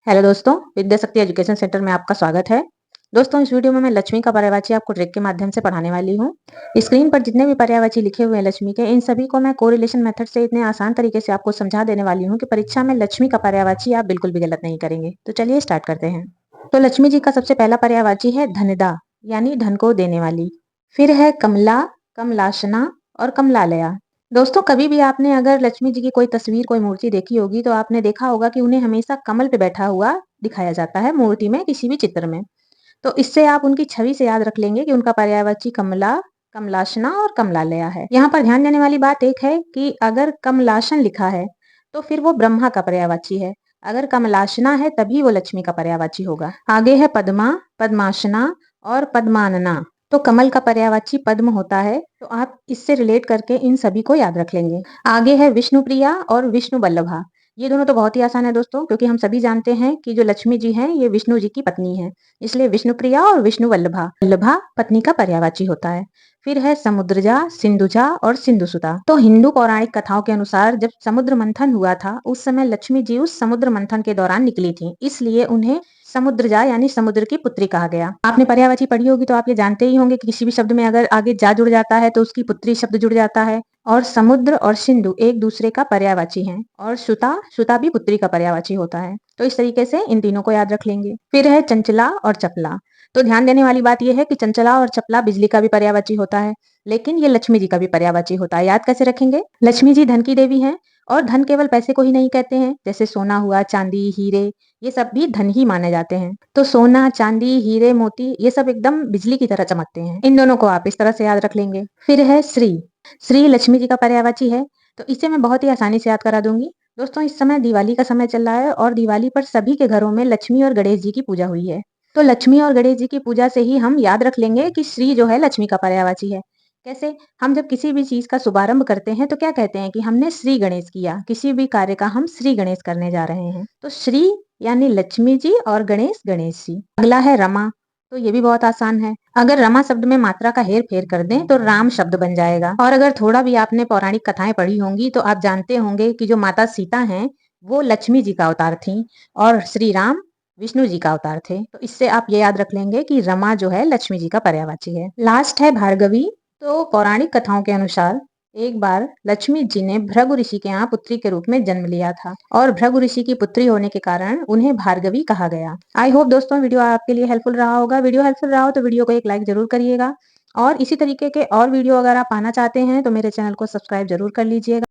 Hello दोस्तों, विद्या शक्ति education centre में आपका स्वागत है। दोस्तों, इस वीडियो में मैं लक्ष्मी का पर्यायवाची आपको ट्रिक के माध्यम से पढ़ाने वाली हूँ। स्क्रीन पर जितने भी पर्यायवाची लिखे हुए हैं लक्ष्मी के, इन सभी को मैं कोरिलेशन मेथड से इतने आसान तरीके से आपको समझा देने वाली हूँ कि परीक्षा में लक्ष्मी का पर्यायवाची आप बिल्कुल भी गलत नहीं करेंगे। तो चलिए स्टार्ट करते हैं। तो लक्ष्मी जी का सबसे पहला पर्यायवाची है धनदा, यानी धन को देने वाली। फिर है कमला, कमलाशना और कमलालया। दोस्तों, कभी भी आपने अगर लक्ष्मी जी की कोई तस्वीर, कोई मूर्ति देखी होगी तो आपने देखा होगा कि उन्हें हमेशा कमल पे बैठा हुआ दिखाया जाता है मूर्ति में, किसी भी चित्र में। तो इससे आप उनकी छवि से याद रख लेंगे कि उनका पर्यायवाची कमला, कमलाशना और कमलालया है। यहाँ पर ध्यान देने वाली बात एक है कि अगर कमलाशन लिखा है तो फिर वो ब्रह्मा का पर्यायवाची है। अगर कमलाशना है तभी वो लक्ष्मी का पर्यायवाची होगा। आगे है पद्मा, पद्माशना और पद्मानना। तो कमल का पर्यायवाची पद्म होता है, तो आप इससे रिलेट करके इन सभी को याद रख लेंगे। आगे है विष्णुप्रिया और विष्णु वल्लभा। ये दोनों तो बहुत ही आसान है दोस्तों, क्योंकि हम सभी जानते हैं कि जो लक्ष्मी जी हैं ये विष्णु जी की पत्नी है। इसलिए विष्णुप्रिया और विष्णु वल्लभा, वल्लभा पत्नी का पर्यायवाची होता है। फिर है समुद्रजा, सिंधुजा और सिंधुसुता। तो हिंदू पौराणिक कथाओं के अनुसार जब समुद्र मंथन हुआ था, उस समय लक्ष्मी जी उस समुद्र मंथन के दौरान निकली थी, इसलिए उन्हें समुद्रजा यानी समुद्र की पुत्री कहा गया। आपने पर्यायवाची पढ़ी होगी तो आप ये जानते ही होंगे कि किसी भी शब्द में अगर आगे जा जुड़ जाता है तो उसकी पुत्री शब्द जुड़ जाता है। और समुद्र और सिंधु एक दूसरे का पर्यायवाची हैं, और सुता, सुता भी पुत्री का पर्यायवाची होता है। तो इस तरीके से इन तीनों को याद रख लेंगे। फिर है चंचला और चपला। तो ध्यान देने वाली बात यह है कि चंचला और चपला बिजली का भी पर्यायवाची होता है, लेकिन ये लक्ष्मी जी का भी पर्यायवाची होता है। याद कैसे रखेंगे? लक्ष्मी जी धन की देवी हैं, और धन केवल पैसे को ही नहीं कहते हैं। जैसे सोना हुआ, चांदी, हीरे, ये सब भी धन ही माने जाते हैं। तो सोना, चांदी, हीरे, मोती, ये सब एकदम बिजली की तरह चमकते हैं। इन दोनों को आप इस तरह से याद रख लेंगे। फिर है श्री। श्री लक्ष्मी जी का पर्यायवाची है, तो इसे मैं बहुत ही आसानी से याद करा दूंगी। दोस्तों, इस समय दिवाली का समय चल रहा है और दिवाली पर सभी के घरों में लक्ष्मी और गणेश जी की पूजा हुई है। तो लक्ष्मी और गणेश जी की पूजा से ही हम याद रख लेंगे कि श्री जो है लक्ष्मी का पर्यायवाची है। कैसे? हम जब किसी भी चीज का शुभारंभ करते हैं तो क्या कहते हैं कि हमने श्री गणेश किया, किसी भी कार्य का हम श्री गणेश करने जा रहे हैं। तो श्री यानी लक्ष्मी जी और गणेश, गणेश जी। अगला है रमा। तो ये भी बहुत आसान है। अगर रमा शब्द में मात्रा का हेर फेर कर दें तो राम शब्द बन जाएगा। और अगर थोड़ा भी आपने पौराणिक कथाएं पढ़ी होंगी तो आप जानते होंगे कि जो माता सीता हैं वो लक्ष्मी जी का अवतार थी, और श्री राम विष्णु जी का अवतार थे। तो इससे आप ये याद रख लेंगे कि रमा जो है लक्ष्मी जी का पर्यायवाची है। लास्ट है भार्गवी। तो पौराणिक कथाओं के अनुसार एक बार लक्ष्मी जी ने भृगु ऋषि के यहाँ पुत्री के रूप में जन्म लिया था, और भृगु ऋषि की पुत्री होने के कारण उन्हें भार्गवी कहा गया। आई होप दोस्तों वीडियो आपके लिए हेल्पफुल रहा होगा। वीडियो हेल्पफुल रहा हो तो वीडियो को एक लाइक जरूर करिएगा, और इसी तरीके के और वीडियो अगर आप पाना चाहते हैं तो मेरे चैनल को सब्सक्राइब जरूर कर लीजिएगा।